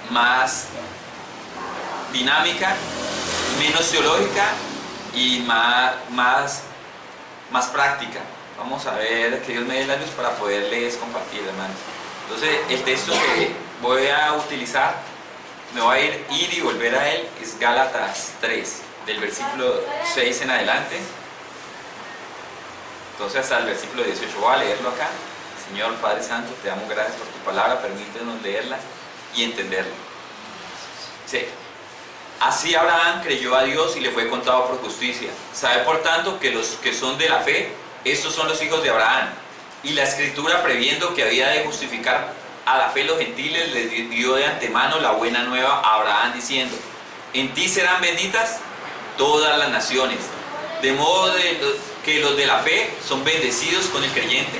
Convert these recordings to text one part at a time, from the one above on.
más dinámica, menos teológica y más práctica. Vamos a ver que Dios me dé la luz para poderles compartir, hermanos. Entonces, el texto que voy a utilizar, me voy a ir y volver a él, es Gálatas 3, del versículo 6 en adelante. Entonces, hasta el versículo 18, voy a leerlo acá. Señor Padre Santo, te damos gracias por tu palabra, permítenos leerla y entenderla. Sí. Así Abraham creyó a Dios y le fue contado por justicia. Sabe por tanto que los que son de la fe, estos son los hijos de Abraham. Y la Escritura, previendo que había de justificar a la fe los gentiles, le dio de antemano la buena nueva a Abraham, diciendo: en ti serán benditas todas las naciones. De modo que los de la fe son bendecidos con el creyente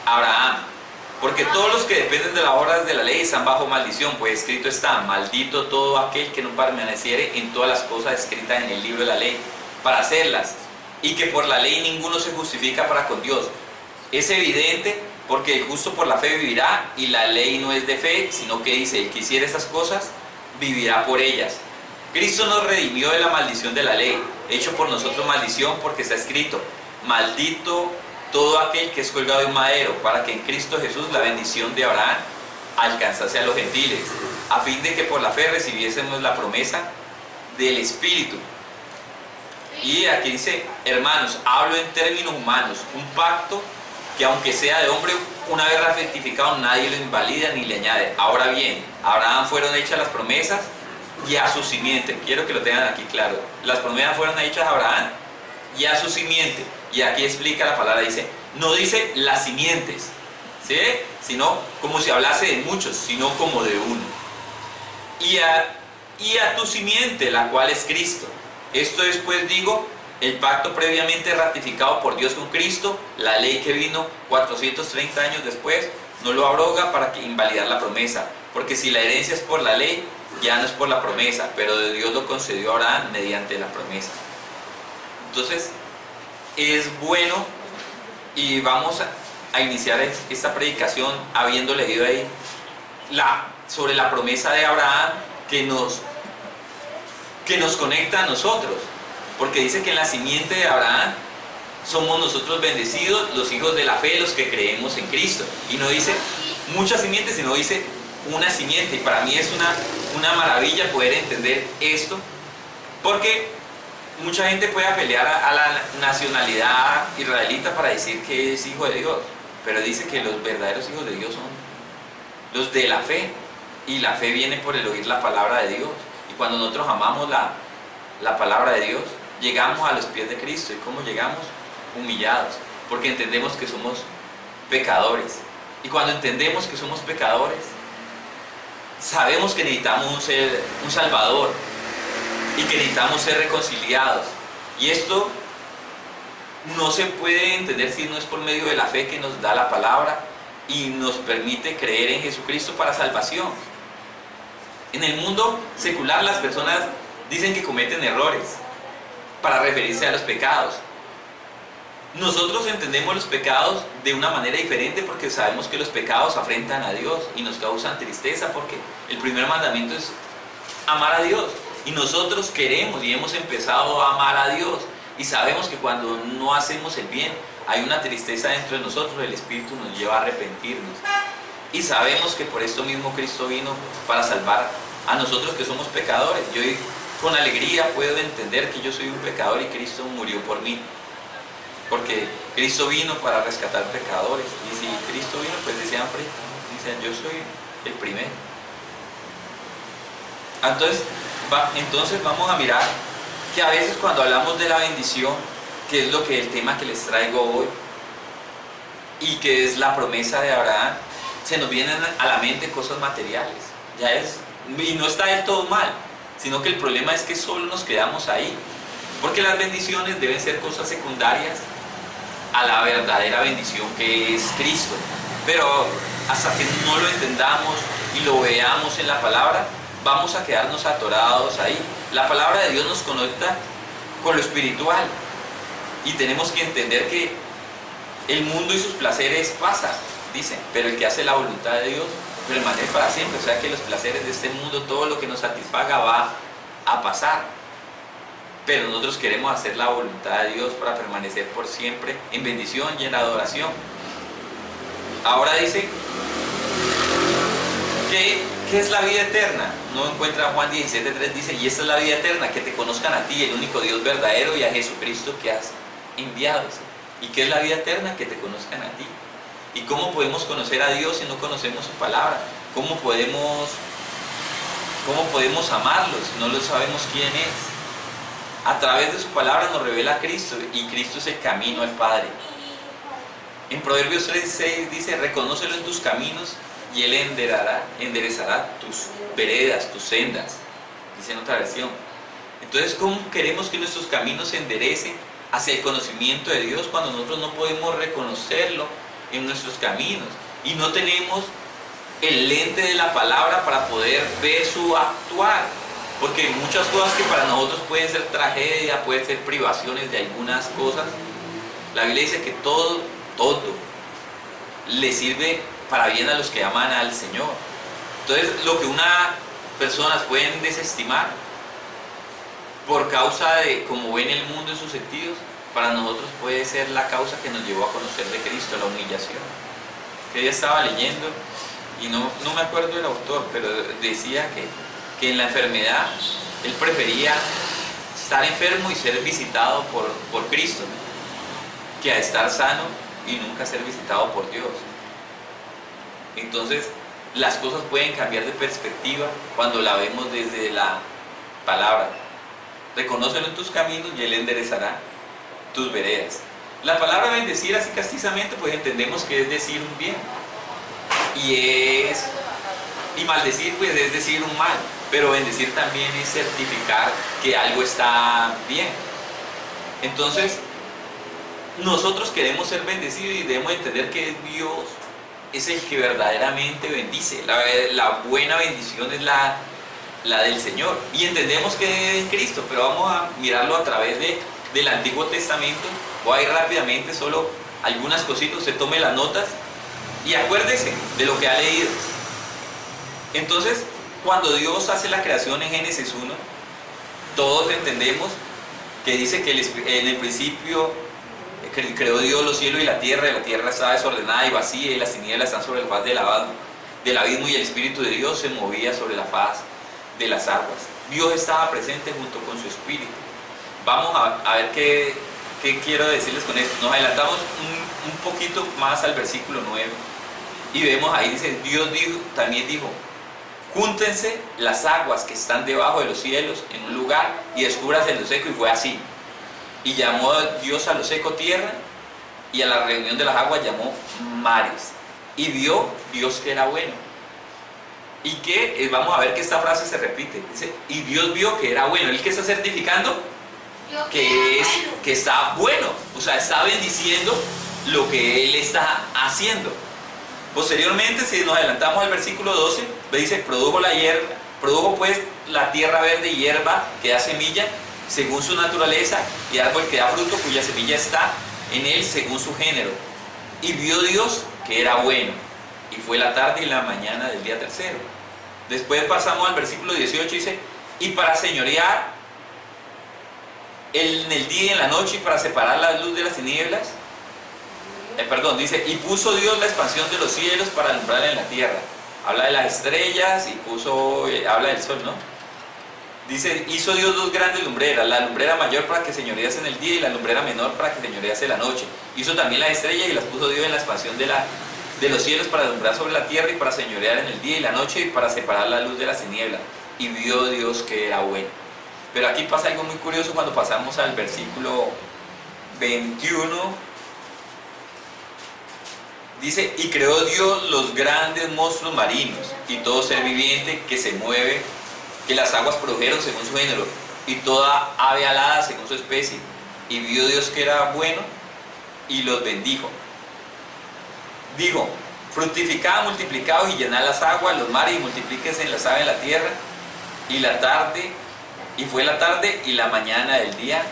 Abraham. Porque todos los que dependen de las obras de la ley están bajo maldición, pues escrito está: maldito todo aquel que no permaneciere en todas las cosas escritas en el libro de la ley, para hacerlas, y que por la ley ninguno se justifica para con Dios. Es evidente, porque el justo por la fe vivirá, y la ley no es de fe, sino que dice: el que hiciere esas cosas, vivirá por ellas. Cristo nos redimió de la maldición de la ley, hecho por nosotros maldición, porque está escrito: maldito todo aquel que es colgado de un madero, para que en Cristo Jesús la bendición de Abraham alcanzase a los gentiles, a fin de que por la fe recibiésemos la promesa del Espíritu. Y aquí dice: hermanos, hablo en términos humanos, un pacto que aunque sea de hombre, una vez ratificado, nadie lo invalida ni le añade. Ahora bien, a Abraham fueron hechas las promesas y a su simiente. Quiero que lo tengan aquí claro. Las promesas fueron hechas a Abraham y a su simiente. Y aquí explica la palabra, dice, no dice las simientes, ¿sí? Sino como si hablase de muchos, sino como de uno. Y a tu simiente, la cual es Cristo. Esto es, pues digo, el pacto previamente ratificado por Dios con Cristo, la ley que vino 430 años después, no lo abroga para invalidar la promesa. Porque si la herencia es por la ley, ya no es por la promesa, pero de Dios lo concedió a Abraham mediante la promesa. Entonces, es bueno, y vamos a iniciar esta predicación habiendo leído ahí sobre la promesa de Abraham que nos conecta a nosotros, porque dice que en la simiente de Abraham somos nosotros bendecidos, los hijos de la fe, los que creemos en Cristo. Y no dice muchas simientes, sino dice una simiente. Y para mí es una maravilla poder entender esto, porque mucha gente puede pelear a la nacionalidad israelita para decir que es hijo de Dios, pero dice que los verdaderos hijos de Dios son los de la fe, y la fe viene por el oír la palabra de Dios. Y cuando nosotros amamos la palabra de Dios, llegamos a los pies de Cristo. ¿Y cómo llegamos? Humillados, porque entendemos que somos pecadores. Y cuando entendemos que somos pecadores, sabemos que necesitamos un Salvador, y que necesitamos ser reconciliados. Y esto no se puede entender si no es por medio de la fe que nos da la palabra y nos permite creer en Jesucristo para salvación. En el mundo secular las personas dicen que cometen errores para referirse a los pecados. Nosotros entendemos los pecados de una manera diferente, porque sabemos que los pecados afrentan a Dios y nos causan tristeza, porque el primer mandamiento es amar a Dios. Y nosotros queremos y hemos empezado a amar a Dios, y sabemos que cuando no hacemos el bien hay una tristeza dentro de nosotros. El Espíritu nos lleva a arrepentirnos, y sabemos que por esto mismo Cristo vino para salvar a nosotros que somos pecadores. Yo con alegría puedo entender que yo soy un pecador y Cristo murió por mí, porque Cristo vino para rescatar pecadores. Y si Cristo vino, pues decían yo soy el primero. Entonces vamos a mirar que a veces cuando hablamos de la bendición, que es el tema que les traigo hoy, y que es la promesa de Abraham, se nos vienen a la mente cosas materiales. Y no está del todo mal, sino que el problema es que solo nos quedamos ahí, porque las bendiciones deben ser cosas secundarias a la verdadera bendición que es Cristo. Pero hasta que no lo entendamos y lo veamos en la palabra, vamos a quedarnos atorados ahí. La palabra de Dios nos conecta con lo espiritual, y tenemos que entender que el mundo y sus placeres pasan, dicen, pero el que hace la voluntad de Dios permanece para siempre. O sea que los placeres de este mundo, todo lo que nos satisfaga va a pasar. Pero nosotros queremos hacer la voluntad de Dios para permanecer por siempre en bendición y en adoración. Ahora dice, ¿qué es la vida eterna? No encuentra Juan 17:3, dice, y esta es la vida eterna, que te conozcan a ti, el único Dios verdadero, y a Jesucristo que has enviado. ¿Y qué es la vida eterna? Que te conozcan a ti. ¿Y cómo podemos conocer a Dios si no conocemos su palabra? ¿Cómo podemos amarlo si no lo sabemos quién es? A través de su palabra nos revela a Cristo, y Cristo es el camino al Padre. En Proverbios 3:6 dice, reconócelo en tus caminos y Él enderezará tus veredas, tus sendas, dice en otra versión. Entonces, ¿cómo queremos que nuestros caminos se enderecen hacia el conocimiento de Dios cuando nosotros no podemos reconocerlo en nuestros caminos y no tenemos el lente de la palabra para poder ver su actuar? Porque muchas cosas que para nosotros pueden ser tragedia, pueden ser privaciones de algunas cosas, la Biblia dice que todo le sirve para bien a los que aman al Señor. Entonces, lo que unas personas pueden desestimar por causa de cómo ven el mundo en sus sentidos, para nosotros puede ser la causa que nos llevó a conocer de Cristo, la humillación. Que yo estaba leyendo, y no me acuerdo del autor, pero decía que en la enfermedad él prefería estar enfermo y ser visitado por Cristo, que a estar sano y nunca ser visitado por Dios. Entonces, las cosas pueden cambiar de perspectiva cuando la vemos desde la palabra. Reconócelo en tus caminos y Él enderezará tus veredas. La palabra bendecir así castizamente, pues entendemos que es decir un bien. Y maldecir, pues es decir un mal. Pero bendecir también es certificar que algo está bien. Entonces, nosotros queremos ser bendecidos y debemos entender que Dios es el que verdaderamente bendice. La buena bendición es la del Señor. Y entendemos que es Cristo, pero vamos a mirarlo a través del Antiguo Testamento. Voy a ir rápidamente, solo algunas cositas, usted tome las notas y acuérdese de lo que ha leído. Entonces, cuando Dios hace la creación en Génesis 1, todos entendemos que dice que en el principio creó Dios los cielos y la tierra estaba desordenada y vacía, y las tinieblas están sobre la faz del abismo, y el Espíritu de Dios se movía sobre la faz de las aguas. Dios estaba presente junto con su Espíritu. Vamos a ver qué quiero decirles con esto. Nos adelantamos un poquito más al versículo 9 y vemos ahí, dice, Dios también dijo, júntense las aguas que están debajo de los cielos en un lugar y descúbrase lo seco, y fue así. Y llamó Dios a lo seco tierra, y a la reunión de las aguas llamó mares. Y vio Dios que era bueno. Y que, vamos a ver que esta frase se repite. Dice, y Dios vio que era bueno. ¿El que está certificando? Que está bueno. O sea, está bendiciendo lo que Él está haciendo. Posteriormente, si nos adelantamos al versículo 12, dice, produjo pues la tierra verde hierba que da semilla según su naturaleza, y árbol que da fruto cuya semilla está en él según su género. Y vio Dios que era bueno, y fue la tarde y la mañana del día tercero. Después pasamos al versículo 18, dice, y para señorear en el día y en la noche, y para separar la luz de las tinieblas, dice, y puso Dios la expansión de los cielos para alumbrar en la tierra. Habla de las estrellas y habla del sol, ¿no? Dice, hizo Dios dos grandes lumbreras, la lumbrera mayor para que señorease en el día y la lumbrera menor para que señorease en la noche. Hizo también las estrellas y las puso Dios en la expansión de los cielos para alumbrar sobre la tierra y para señorear en el día y la noche y para separar la luz de las tinieblas. Y vio Dios que era bueno. Pero aquí pasa algo muy curioso cuando pasamos al versículo 21. Dice, y creó Dios los grandes monstruos marinos y todo ser viviente que se mueve, que las aguas produjeron según su género, y toda ave alada según su especie. Y vio Dios que era bueno, y los bendijo. Dijo, fructificad, multiplicaos y llenad las aguas, los mares, y multiplíquense en las aves de la tierra. Y fue la tarde y la mañana del día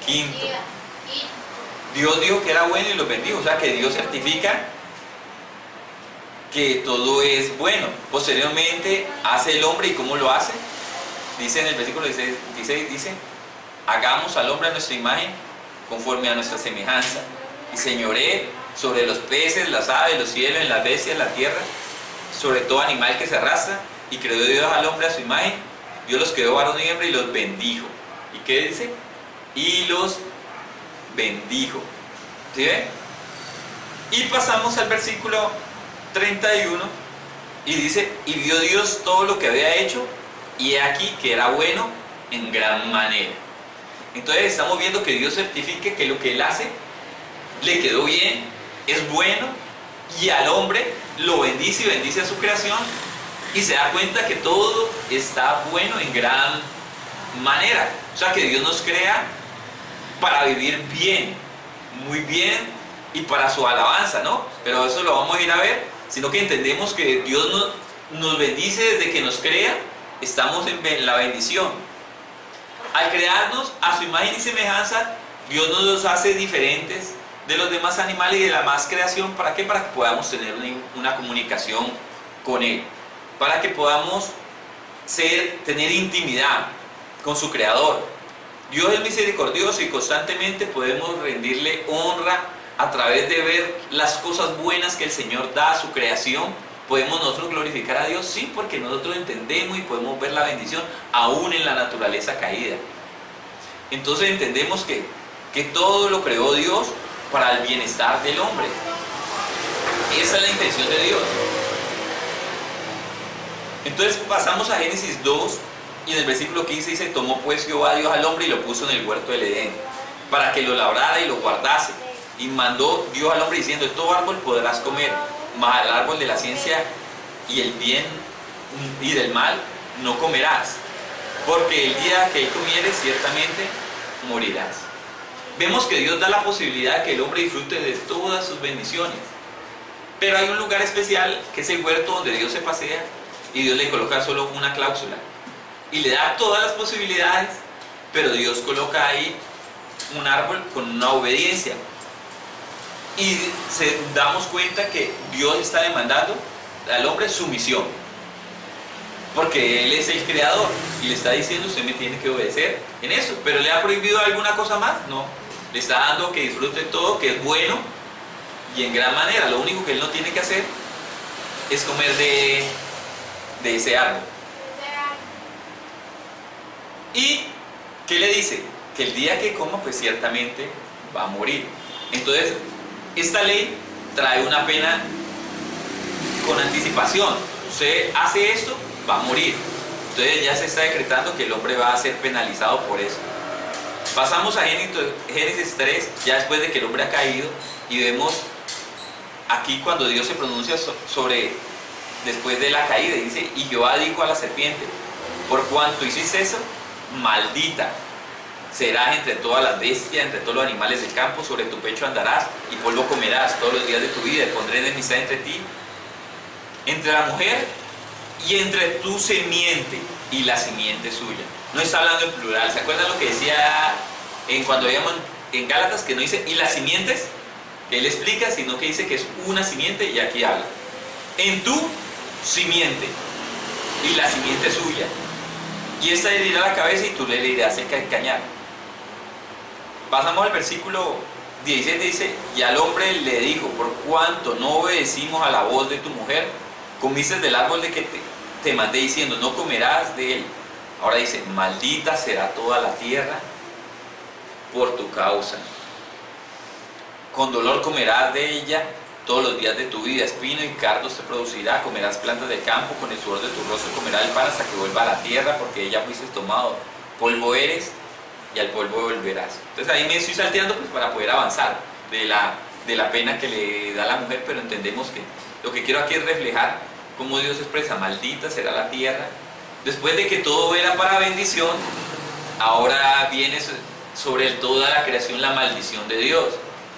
quinto. Dios dijo que era bueno y los bendijo. O sea que Dios certifica que todo es bueno. Posteriormente hace el hombre, ¿y cómo lo hace? Dice en el versículo 16, dice, hagamos al hombre a nuestra imagen, conforme a nuestra semejanza, y señoree sobre los peces, las aves, los cielos, en las bestias, la tierra, sobre todo animal que se arrastra. Y creó Dios al hombre a su imagen, Dios los creó varón y hembra y los bendijo. ¿Y qué dice? Y los bendijo. ¿Sí ven? Y pasamos al versículo 31 y dice, y vio Dios todo lo que había hecho, y he aquí que era bueno en gran manera. Entonces estamos viendo que Dios certifique que lo que Él hace le quedó bien, es bueno, y al hombre lo bendice y bendice a su creación, y se da cuenta que todo está bueno en gran manera. O sea, que Dios nos crea para vivir bien, muy bien, y para su alabanza, ¿no? Pero eso lo vamos a ir a ver, sino que entendemos que Dios nos bendice desde que nos crea, estamos en la bendición. Al crearnos a su imagen y semejanza, Dios nos hace diferentes de los demás animales y de la más creación. ¿Para qué? Para que podamos tener una comunicación con Él, para que podamos tener intimidad con su Creador. Dios es misericordioso y constantemente podemos rendirle honra a través de ver las cosas buenas que el Señor da a su creación. ¿Podemos nosotros glorificar a Dios? Sí, porque nosotros entendemos y podemos ver la bendición aún en la naturaleza caída. Entonces entendemos que todo lo creó Dios para el bienestar del hombre. Esa es la intención de Dios. Entonces pasamos a Génesis 2 y en el versículo 15 dice, tomó pues Jehová Dios al hombre y lo puso en el huerto del Edén, para que lo labrara y lo guardase. Y mandó Dios al hombre diciendo, de todo árbol podrás comer, mas al árbol de la ciencia y el bien y del mal no comerás, porque el día que él comieres ciertamente morirás. Vemos que Dios da la posibilidad de que el hombre disfrute de todas sus bendiciones, pero hay un lugar especial que es el huerto donde Dios se pasea y Dios le coloca solo una cláusula y le da todas las posibilidades, pero Dios coloca ahí un árbol con una obediencia. Y damos cuenta que Dios está demandando al hombre sumisión, porque Él es el creador y le está diciendo, usted me tiene que obedecer en eso. Pero ¿le ha prohibido alguna cosa más? No. Le está dando que disfrute todo, que es bueno y en gran manera. Lo único que Él no tiene que hacer es comer de ese árbol. ¿Y qué le dice? Que el día que coma, pues ciertamente va a morir. Entonces, esta ley trae una pena con anticipación. Usted hace esto, va a morir. Entonces ya se está decretando que el hombre va a ser penalizado por eso. Pasamos a Génesis 3, ya después de que el hombre ha caído, y vemos aquí cuando Dios se pronuncia sobre después de la caída, dice, y Jehová dijo a la serpiente, por cuanto hiciste eso, maldita serás entre todas las bestias, entre todos los animales del campo, sobre tu pecho andarás y polvo comerás todos los días de tu vida, y pondré enemistad entre ti, entre la mujer y entre tu simiente y la simiente suya. No está hablando en plural. ¿Se acuerdan lo que decía cuando veíamos en Gálatas, que no dice y las simientes, que él explica, sino que dice que es una simiente, y aquí habla en tu simiente y la simiente suya, y esta le herirá la cabeza y tú le herirás el cañar. Pasamos al versículo 17, dice, y al hombre le dijo, por cuanto no obedecimos a la voz de tu mujer, comiste del árbol de que te mandé diciendo, no comerás de él. Ahora dice, maldita será toda la tierra por tu causa. Con dolor comerás de ella todos los días de tu vida, espino y cardos te producirá, comerás plantas del campo, con el sudor de tu rostro comerás el pan hasta que vuelva a la tierra, porque ella fuiste tomado, polvo eres y al polvo volverás. Entonces ahí me estoy salteando pues para poder avanzar de la pena que le da a la mujer, pero entendemos que lo que quiero aquí es reflejar cómo Dios expresa, maldita será la tierra. Después de que todo era para bendición, ahora viene sobre toda la creación la maldición de Dios.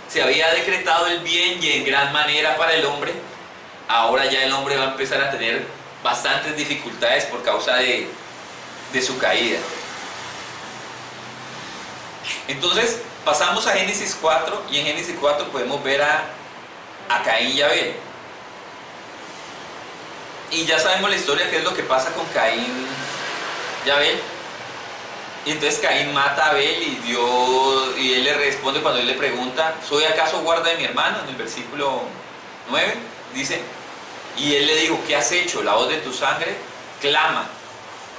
Se había decretado el bien y en gran manera para el hombre, ahora ya el hombre va a empezar a tener bastantes dificultades por causa de su caída. Entonces pasamos a Génesis 4, y en Génesis 4 podemos ver a Caín y Abel. Y ya sabemos la historia, qué es lo que pasa con Caín y Abel. Y entonces Caín mata a Abel y él le responde cuando él le pregunta, ¿soy acaso guarda de mi hermano? En el versículo 9 dice, y él le dijo, ¿qué has hecho? La voz de tu sangre clama.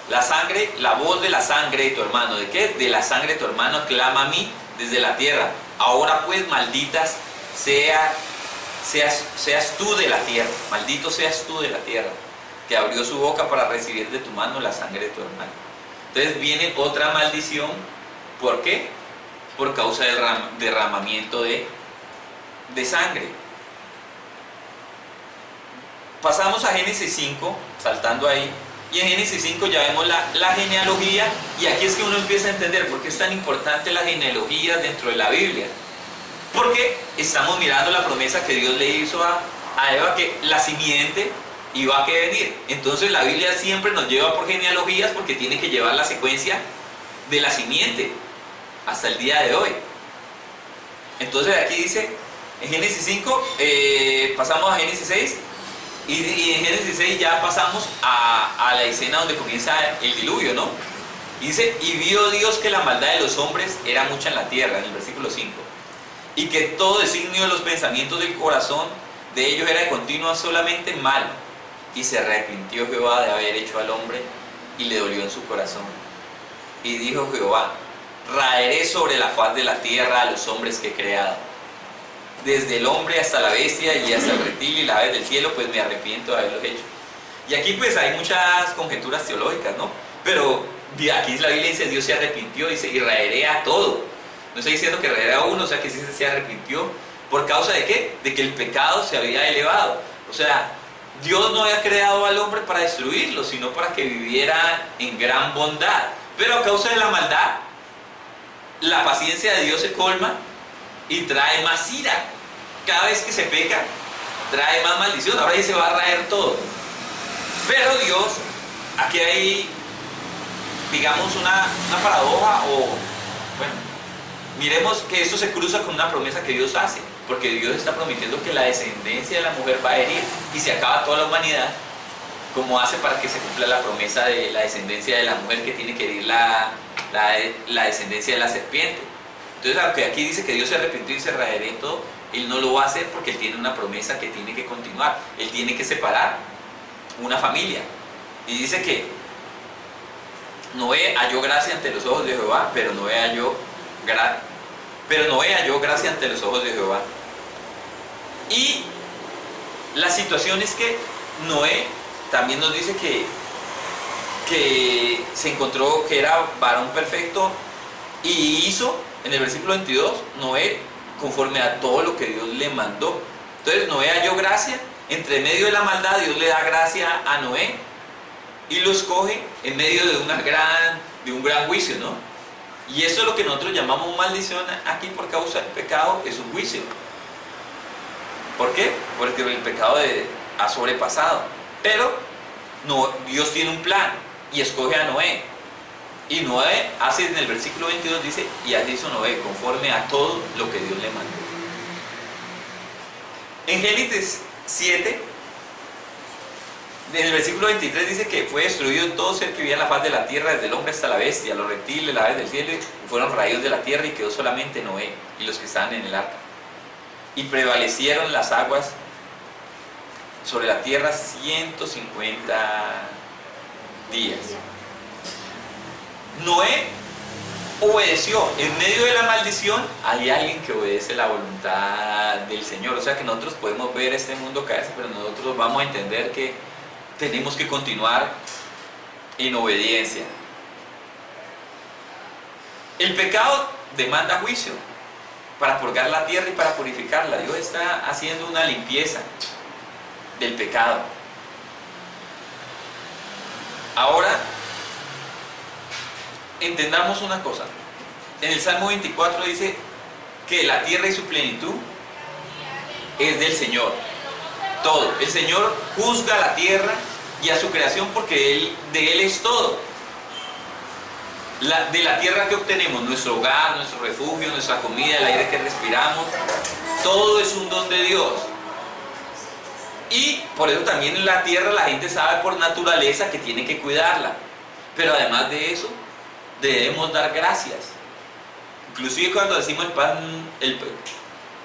La sangre, la voz de la sangre de tu hermano. ¿De qué? De la sangre de tu hermano clama a mí desde la tierra. Ahora pues, malditas seas tú de la tierra. Maldito seas tú de la tierra, que abrió su boca para recibir de tu mano la sangre de tu hermano. Entonces viene otra maldición. ¿Por qué? Por causa del derramamiento de sangre. Pasamos a Génesis 5, saltando ahí. Y en Génesis 5 ya vemos la genealogía, y aquí es que uno empieza a entender por qué es tan importante la genealogía dentro de la Biblia. Porque estamos mirando la promesa que Dios le hizo a Eva, que la simiente iba a venir. Entonces la Biblia siempre nos lleva por genealogías, porque tiene que llevar la secuencia de la simiente hasta el día de hoy. Entonces aquí dice, en Génesis 5, pasamos a Génesis 6. Y en Génesis 6 ya pasamos a la escena donde comienza el diluvio, ¿no? Dice, y vio Dios que la maldad de los hombres era mucha en la tierra, en el versículo 5. Y que todo designio de los pensamientos del corazón de ellos era de continuo solamente mal. Y se arrepintió Jehová de haber hecho al hombre, y le dolió en su corazón. Y dijo Jehová, raeré sobre la faz de la tierra a los hombres que he creado, desde el hombre hasta la bestia y hasta el reptil y la ave del cielo, pues me arrepiento de haberlo hecho. Y aquí pues hay muchas conjeturas teológicas, ¿no? Pero aquí la Biblia dice, Dios se arrepintió, dice, y raeré a todo. No está diciendo que raeré a uno, o sea que sí se arrepintió. ¿Por causa de qué? De que el pecado se había elevado. O sea, Dios no había creado al hombre para destruirlo, sino para que viviera en gran bondad. Pero a causa de la maldad, la paciencia de Dios se colma y trae más ira. Cada vez que se peca, trae más maldición. Ahora ahí se va a raer todo. Pero Dios, aquí hay, digamos, una paradoja, o bueno, miremos que esto se cruza con una promesa que Dios hace, porque Dios está prometiendo que la descendencia de la mujer va a herir y se acaba toda la humanidad, como hace para que se cumpla la promesa de la descendencia de la mujer, que tiene que herir la descendencia de la serpiente. Entonces, aunque aquí dice que Dios se arrepintió y se raerá en todo, Él no lo va a hacer porque Él tiene una promesa que tiene que continuar. Él tiene que separar una familia. Y dice que Noé halló gracia ante los ojos de Jehová, pero Noé halló gracia ante los ojos de Jehová. Y la situación es que Noé también nos dice que se encontró que era varón perfecto, y hizo, en el versículo 22, Noé conforme a todo lo que Dios le mandó. Entonces Noé halló gracia, entre medio de la maldad Dios le da gracia a Noé y lo escoge en medio de un gran juicio, ¿no? Y eso es lo que nosotros llamamos maldición aquí por causa del pecado, es un juicio. ¿Por qué? Porque el pecado ha sobrepasado. Pero no, Dios tiene un plan y escoge a Noé. Y Noé hace, en el versículo 22 dice, y así hizo Noé, conforme a todo lo que Dios le mandó. En Génesis 7, en el versículo 23 dice que fue destruido todo ser que vivía en la faz de la tierra, desde el hombre hasta la bestia, los reptiles, las aves del cielo, y fueron raídos de la tierra, y quedó solamente Noé y los que estaban en el arca. Y prevalecieron las aguas sobre la tierra 150 días. Noé obedeció. En medio de la maldición hay alguien que obedece la voluntad del Señor. O sea que nosotros podemos ver este mundo caerse, pero nosotros vamos a entender que tenemos que continuar en obediencia. El pecado demanda juicio para purgar la tierra y para purificarla. Dios está haciendo una limpieza del pecado. Ahora, entendamos una cosa. En el Salmo 24 dice que la tierra y su plenitud es del Señor. Todo. El Señor juzga la tierra y a su creación, porque de Él es todo. De la tierra que obtenemos, nuestro hogar, nuestro refugio, nuestra comida, el aire que respiramos, todo es un don de Dios. Y por eso también en la tierra la gente sabe por naturaleza que tiene que cuidarla. Pero además de eso, debemos dar gracias. Inclusive cuando decimos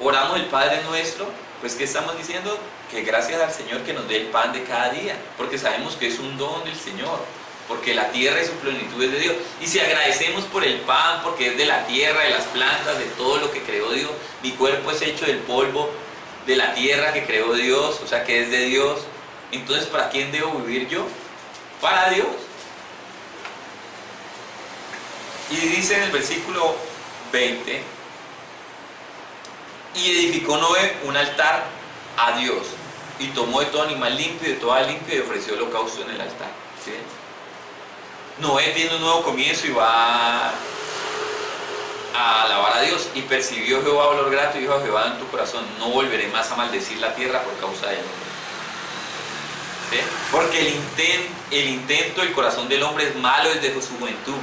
oramos el Padre Nuestro, pues ¿qué estamos diciendo? Que gracias al Señor que nos dé el pan de cada día, porque sabemos que es un don del Señor, porque la tierra y su plenitud es de Dios. Y si agradecemos por el pan, porque es de la tierra, de las plantas, de todo lo que creó Dios, mi cuerpo es hecho del polvo de la tierra que creó Dios, o sea que es de Dios, entonces ¿para quién debo vivir yo? Para Dios. Y dice en el versículo 20, y edificó Noé un altar a Dios, y tomó de todo animal limpio y de todo limpio y ofreció holocausto en el altar. ¿Sí? Noé tiene un nuevo comienzo y va a alabar a Dios. Y percibió Jehová olor grato y dijo a Jehová en tu corazón: no volveré más a maldecir la tierra por causa del hombre. ¿Sí? Porque el intento del corazón del hombre es malo desde su juventud,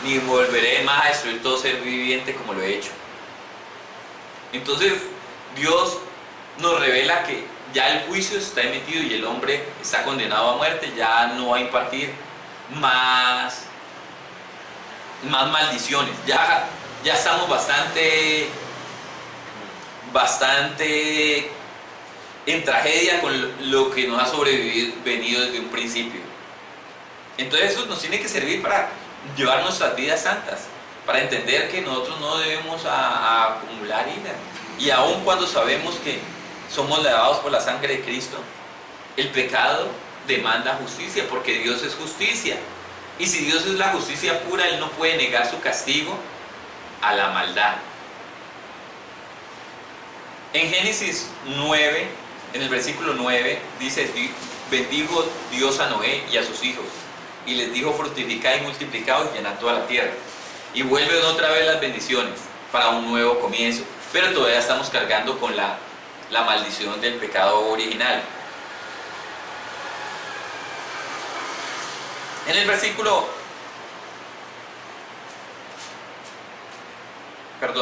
ni volveré más a destruir todo ser viviente como lo he hecho. Entonces Dios nos revela que ya el juicio está emitido y el hombre está condenado a muerte, ya no va a impartir más maldiciones, ya estamos bastante en tragedia con lo que nos ha sobrevenido desde un principio. Entonces eso nos tiene que servir para llevar nuestras vidas santas, para entender que nosotros no debemos a acumular ira. Y aun cuando sabemos que somos lavados por la sangre de Cristo, el pecado demanda justicia, porque Dios es justicia. Y si Dios es la justicia pura, Él no puede negar su castigo a la maldad. En Génesis 9, en el versículo 9, dice: bendigo Dios a Noé y a sus hijos, y les dijo: fructificad y multiplicaos y llenad toda la tierra. Y vuelven otra vez las bendiciones para un nuevo comienzo, pero todavía estamos cargando con la maldición del pecado original. En el versículo,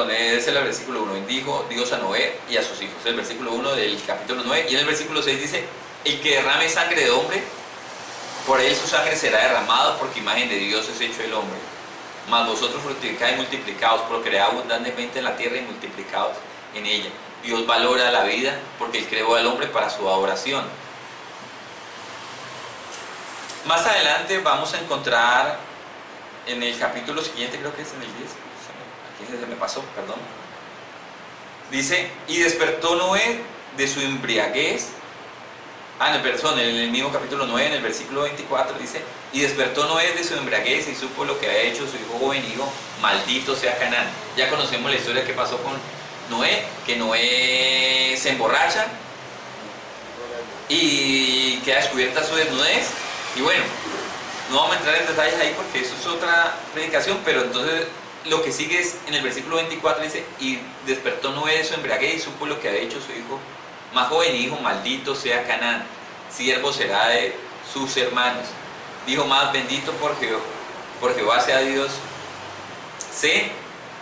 es el versículo 1, bendijo Dios a Noé y a sus hijos, el versículo 1 del capítulo 9, y en el versículo 6 dice: el que derrame sangre de hombre, por él su sangre será derramada, porque imagen de Dios es hecho el hombre. Mas vosotros fructificad y multiplicaos, procread abundantemente en la tierra y multiplicaos en ella. Dios valora la vida porque Él creó al hombre para su adoración. Más adelante vamos a encontrar en el capítulo siguiente, creo que es en el 10, aquí se me pasó, perdón. Dice: y despertó Noé de su embriaguez. En el mismo capítulo 9, en el versículo 24 dice: y despertó Noé de su embriaguez y supo lo que había hecho su hijo joven, y dijo: maldito sea Canaán. Ya conocemos la historia que pasó con Noé, que Noé se emborracha y queda descubierta su desnudez. Y bueno, no vamos a entrar en detalles ahí porque eso es otra predicación, pero entonces lo que sigue es en el versículo 24, dice: y despertó Noé de su embriaguez y supo lo que había hecho su hijo más joven, y dijo: maldito sea Canaán, siervo será de sus hermanos. Dijo más: bendito por Jehová sea Dios, sé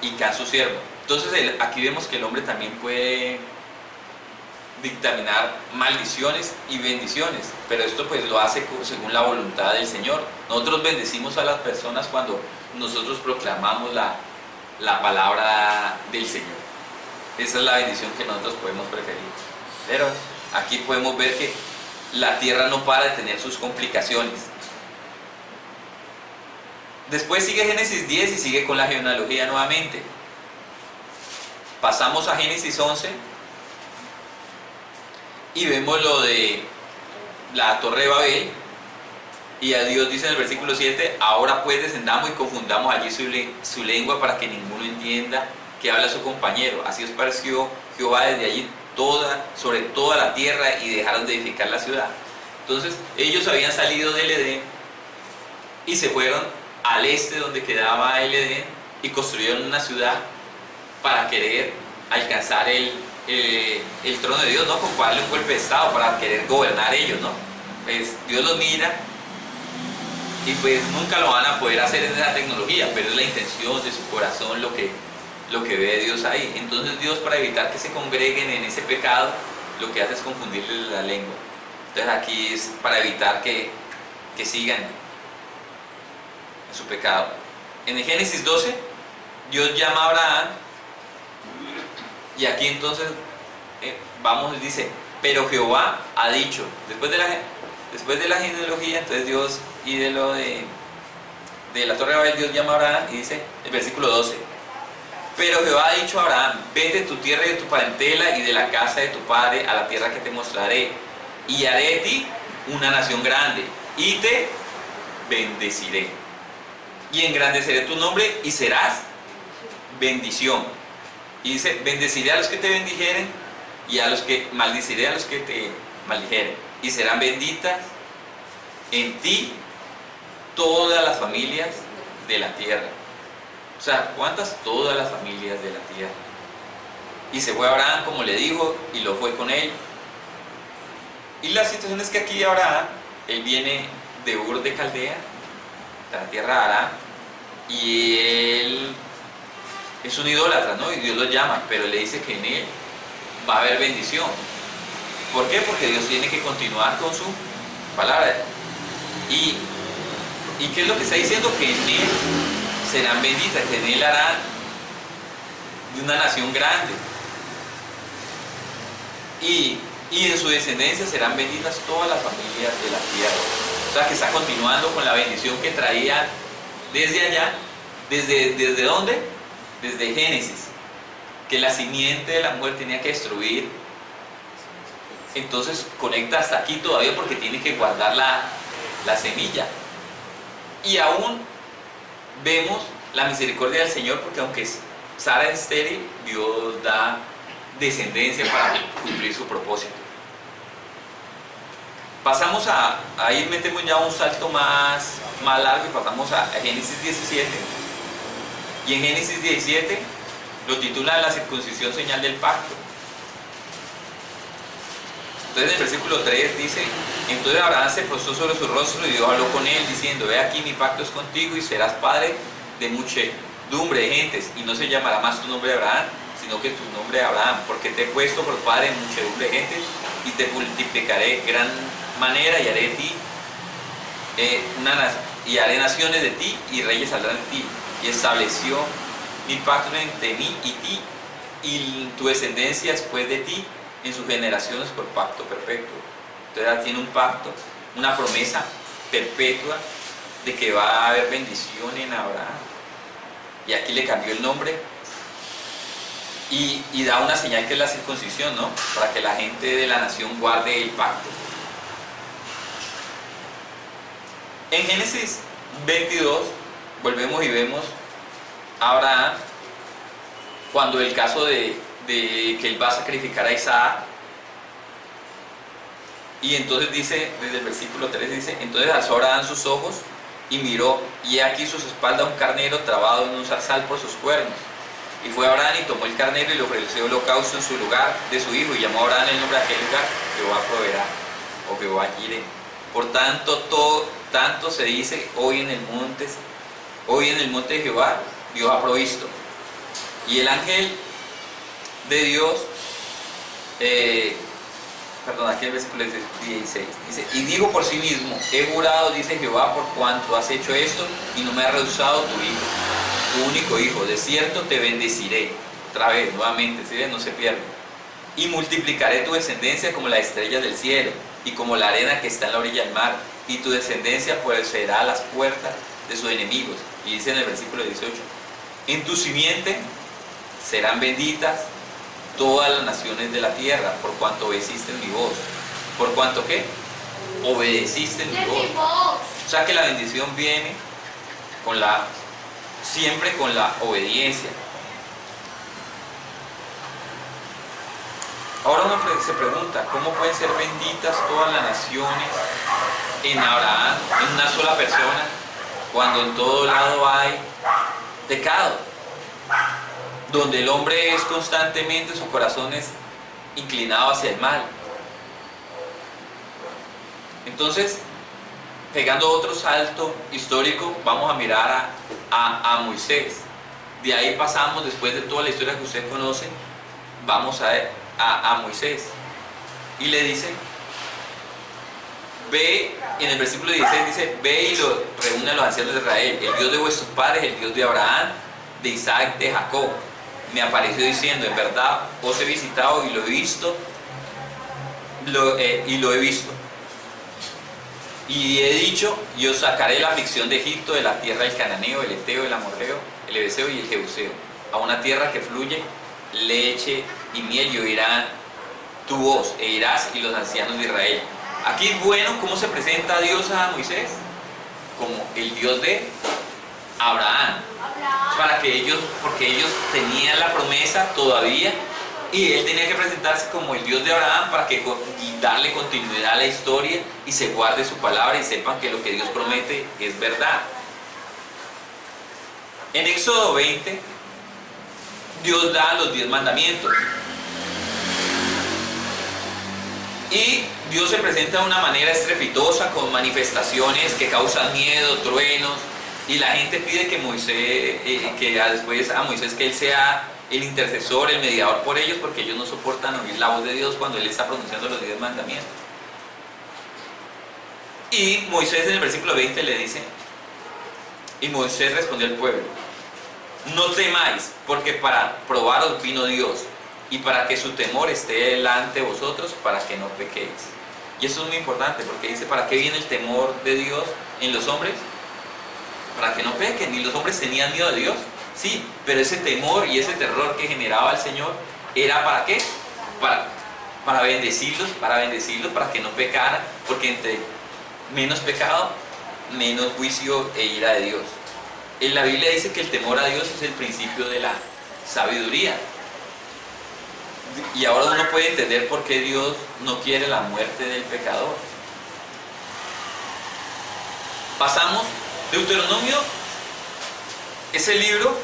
y Can su siervo. Entonces aquí vemos que el hombre también puede dictaminar maldiciones y bendiciones, pero esto pues lo hace según la voluntad del Señor. Nosotros bendecimos a las personas cuando nosotros proclamamos la palabra del Señor. Esa es la bendición que nosotros podemos preferir. Pero aquí podemos ver que la tierra no para de tener sus complicaciones. Después sigue Génesis 10 y sigue con la genealogía nuevamente. Pasamos a Génesis 11 y vemos lo de la torre de Babel. Y a Dios dice en el versículo 7: ahora pues descendamos y confundamos allí su lengua, para que ninguno entienda que habla su compañero. Así os pareció Jehová desde allí sobre toda la tierra, y dejaron de edificar la ciudad. Entonces ellos habían salido del Edén y se fueron al este donde quedaba el Edén y construyeron una ciudad para querer alcanzar el trono de Dios, ¿no? Como para darle un golpe de estado, para querer gobernar ellos, ¿no? Pues Dios los mira y pues nunca lo van a poder hacer en esa tecnología, pero es la intención de su corazón lo que ve Dios ahí. Entonces Dios, para evitar que se congreguen en ese pecado, lo que hace es confundirles la lengua. Entonces aquí es para evitar que sigan en su pecado. En el Génesis 12, Dios llama a Abraham, y aquí entonces vamos, dice, pero Jehová ha dicho, después de la genealogía, entonces Dios, y de lo de la Torre de Babel, Dios llama a Abraham y dice, el versículo 12, pero Jehová ha dicho a Abraham, vete de tu tierra y de tu parentela y de la casa de tu padre a la tierra que te mostraré, y haré de ti una nación grande, y te bendeciré, y engrandeceré tu nombre, y serás bendición. Y dice, bendeciré a los que te bendijeren, y a los que maldiciré a los que te maldijeren, y serán benditas en ti todas las familias de la tierra. O sea, ¿cuántas? Todas las familias de la tierra. Y se fue Abraham como le dijo, y lo fue con él. Y la situación es que aquí Abraham, él viene de Ur de Caldea, de la tierra de Aram, y él es un idólatra, ¿no? Y Dios lo llama, pero le dice que en él va a haber bendición. ¿Por qué? Porque Dios tiene que continuar con su palabra. ¿Y qué es lo que está diciendo? Que en él serán benditas, que en él harán de una nación grande. Y en su descendencia serán benditas todas las familias de la tierra. O sea, que está continuando con la bendición que traía desde allá. ¿Desde dónde? Desde Génesis. Que la simiente de la mujer tenía que destruir. Entonces conecta hasta aquí todavía porque tiene que guardar la semilla. Y aún vemos la misericordia del Señor, porque aunque Sara es estéril, Dios da descendencia para cumplir su propósito. Pasamos ahí metemos ya un salto más largo y pasamos a Génesis 17. Y en Génesis 17 lo titulan la circuncisión señal del pacto. Entonces en el versículo 3 dice, entonces Abraham se postró sobre su rostro y Dios habló con él diciendo, he aquí mi pacto es contigo y serás padre de muchedumbre de gentes, y no se llamará más tu nombre Abraham, sino que tu nombre Abraham, porque te he puesto por padre de muchedumbre de gentes y te multiplicaré gran manera y haré de ti y haré naciones de ti y reyes saldrán de ti, y estableció mi pacto entre mí y ti y tu descendencia después de ti en sus generaciones por pacto perpetuo. Entonces ahora tiene un pacto, una promesa perpetua de que va a haber bendición en Abraham. Y aquí le cambió el nombre y da una señal que es la circuncisión, ¿no? Para que la gente de la nación guarde el pacto. En Génesis 22 volvemos y vemos a Abraham cuando el caso de que él va a sacrificar a Isaac. Y entonces dice, desde el versículo 3 dice, entonces alzó Abraham sus ojos y miró, y he aquí sus espaldas un carnero trabado en un zarzal por sus cuernos. Y fue Abraham y tomó el carnero y le ofreció holocausto en su lugar de su hijo, y llamó a Abraham el nombre de aquel lugar, Jehová proveerá, o Jehová Jireh. Por tanto se dice, hoy en el monte de Jehová, Dios ha provisto. Y el ángel de Dios, aquí el versículo 16, dice, y dijo por sí mismo, he jurado, dice Jehová, por cuanto has hecho esto y no me has rehusado tu hijo, tu único hijo, de cierto te bendeciré, otra vez, nuevamente, ¿sí? No se pierde, y multiplicaré tu descendencia como las estrellas del cielo, y como la arena que está en la orilla del mar, y tu descendencia poseerá las puertas de sus enemigos. Y dice en el versículo 18, en tu simiente serán benditas todas las naciones de la tierra, por cuanto obedeciste mi voz. ¿Por cuanto qué? Obedeciste mi voz. O sea que la bendición viene siempre con la obediencia. Ahora uno se pregunta, ¿cómo pueden ser benditas todas las naciones en Abraham, en una sola persona, cuando en todo lado hay pecado? Donde el hombre es constantemente, su corazón es inclinado hacia el mal. Entonces, pegando otro salto histórico, vamos a mirar a Moisés. De ahí pasamos, después de toda la historia que usted conoce, vamos a Moisés. y le dice, ve, en el versículo 16 dice, ve y lo reúne a los ancianos de Israel, el Dios de vuestros padres, el Dios de Abraham, de Isaac, de Jacob, me apareció diciendo, en verdad os he visitado y lo he visto, y lo he visto. Y he dicho, yo sacaré la aflicción de Egipto, de la tierra del Cananeo, el Eteo, el Amorreo, el Ebeseo y el Jebuseo, a una tierra que fluye leche y miel, y oirán tu voz, e irás y los ancianos de Israel. Aquí es bueno cómo se presenta a Dios a Moisés, como el Dios de Abraham, para que ellos, porque ellos tenían la promesa todavía, y él tenía que presentarse como el Dios de Abraham para que y darle continuidad a la historia y se guarde su palabra y sepan que lo que Dios promete es verdad. En Éxodo 20, Dios da los 10 mandamientos. Y Dios se presenta de una manera estrepitosa, con manifestaciones que causan miedo, truenos, y la gente pide que Moisés, después a Moisés que él sea el intercesor, el mediador por ellos, porque ellos no soportan oír la voz de Dios cuando él está pronunciando los 10 mandamientos. Y Moisés en el versículo 20 le dice, y Moisés respondió al pueblo, no temáis, porque para probaros vino Dios, y para que su temor esté delante de vosotros, para que no pequéis. Y eso es muy importante, porque dice, ¿para qué viene el temor de Dios en los hombres? Para que no pequen. ¿Y los hombres tenían miedo de Dios? Sí, pero ese temor y ese terror que generaba el Señor, ¿era para qué? Para bendecirlos, para que no pecaran, porque entre menos pecado, menos juicio e ira de Dios. En la Biblia dice que el temor a Dios es el principio de la sabiduría. Y ahora uno puede entender por qué Dios no quiere la muerte del pecador. Pasamos, Deuteronomio es el libro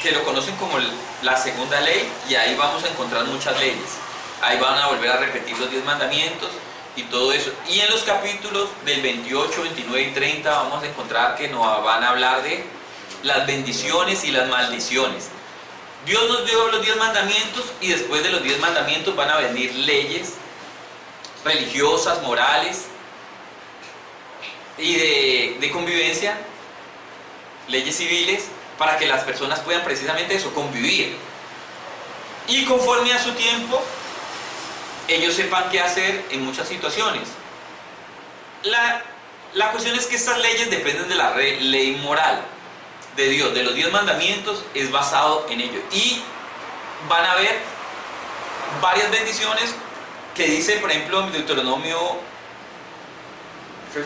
que lo conocen como la segunda ley, y ahí vamos a encontrar muchas leyes. Ahí van a volver a repetir los 10 mandamientos y todo eso. Y en los capítulos del 28, 29 y 30 vamos a encontrar que nos van a hablar de las bendiciones y las maldiciones. Dios nos dio los 10 mandamientos, y después de los 10 mandamientos van a venir leyes religiosas, morales y de convivencia, leyes civiles, para que las personas puedan precisamente eso, convivir. Y conforme a su tiempo, ellos sepan qué hacer en muchas situaciones. La cuestión es que estas leyes dependen de la ley moral de Dios, de los 10 mandamientos, es basado en ello. Y van a haber varias bendiciones que dice, por ejemplo, en Deuteronomio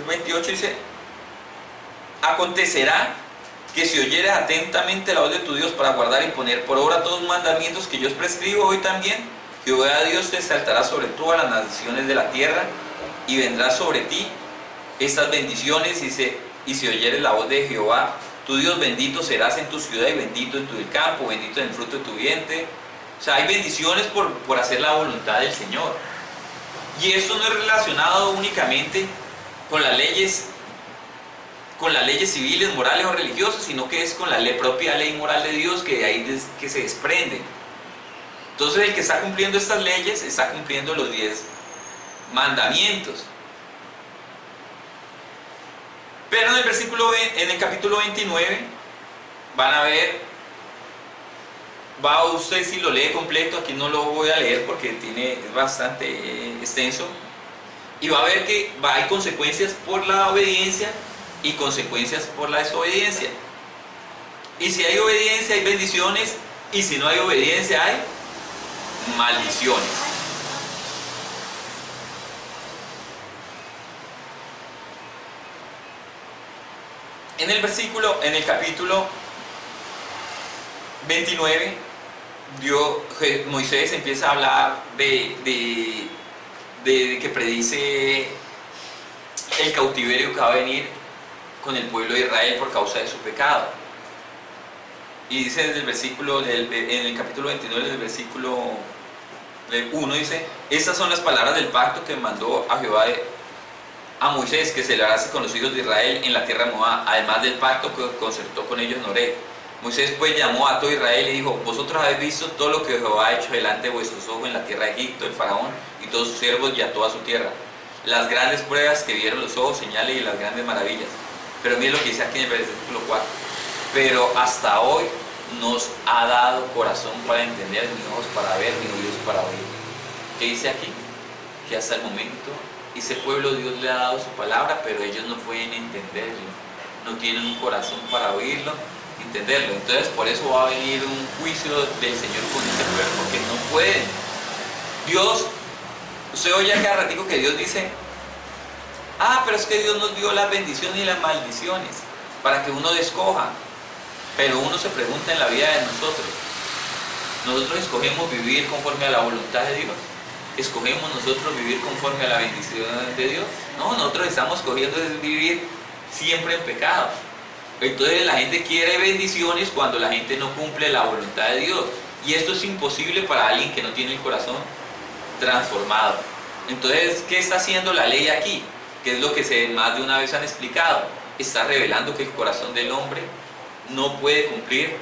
28 dice, acontecerá que si oyeres atentamente la voz de tu Dios para guardar y poner por obra todos los mandamientos que yo os prescribo hoy también, Jehová Dios te exaltará sobre todas las naciones de la tierra, y vendrá sobre ti estas bendiciones, y si oyeres la voz de Jehová tu Dios, bendito serás en tu ciudad y bendito en tu campo, bendito en el fruto de tu vientre. O sea, hay bendiciones por hacer la voluntad del Señor. Y esto no es relacionado únicamente con las leyes civiles, morales o religiosas, sino que es con la propia ley moral de Dios, que de ahí que se desprende. Entonces el que está cumpliendo estas leyes está cumpliendo los 10 mandamientos. Pero en el capítulo 29 van a ver, va usted, si lo lee completo, aquí no lo voy a leer porque es bastante extenso, y va a ver que hay consecuencias por la obediencia y consecuencias por la desobediencia. Y si hay obediencia hay bendiciones, y si no hay obediencia hay maldiciones. En el capítulo 29, Moisés empieza a hablar de que predice el cautiverio que va a venir con el pueblo de Israel por causa de su pecado. Y dice desde el versículo, en el capítulo 29, desde el versículo 1, dice, estas son las palabras del pacto que mandó a Jehová a Moisés, que celebrase con los hijos de Israel en la tierra de Moab, además del pacto que concertó con ellos en Horeb, Moisés pues llamó a todo Israel y dijo: vosotros habéis visto todo lo que Jehová ha hecho delante de vuestros ojos en la tierra de Egipto, el faraón y todos sus siervos y a toda su tierra, las grandes pruebas que vieron los ojos, señales y las grandes maravillas. Pero miren lo que dice aquí en el versículo 4: pero hasta hoy nos ha dado corazón para entender, ni ojos para ver, ni oídos para oír. ¿Qué dice aquí? Que hasta el momento ese pueblo Dios le ha dado su palabra, pero ellos no pueden entenderlo, no tienen un corazón para oírlo, entenderlo. Entonces por eso va a venir un juicio del Señor con ese pueblo, porque no pueden. Dios, usted oye a cada ratico que Dios dice: pero es que Dios nos dio las bendiciones y las maldiciones para que uno escoja. Pero uno se pregunta en la vida de nosotros escogemos vivir conforme a la voluntad de Dios, escogemos nosotros vivir conforme a la bendición de Dios. No, nosotros estamos escogiendo vivir siempre en pecado. Entonces la gente quiere bendiciones cuando la gente no cumple la voluntad de Dios, y esto es imposible para alguien que no tiene el corazón transformado. Entonces, ¿qué está haciendo la ley aquí? ¿Qué es lo que más de una vez han explicado? Está revelando que el corazón del hombre no puede cumplir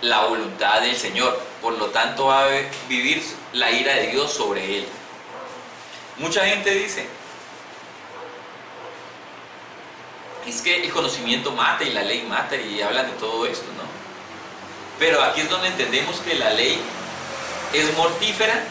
la voluntad del Señor, por lo tanto va a vivir la ira de Dios sobre él. Mucha gente dice: es que el conocimiento mata y la ley mata, y hablan de todo esto, ¿no? Pero aquí es donde entendemos que la ley es mortífera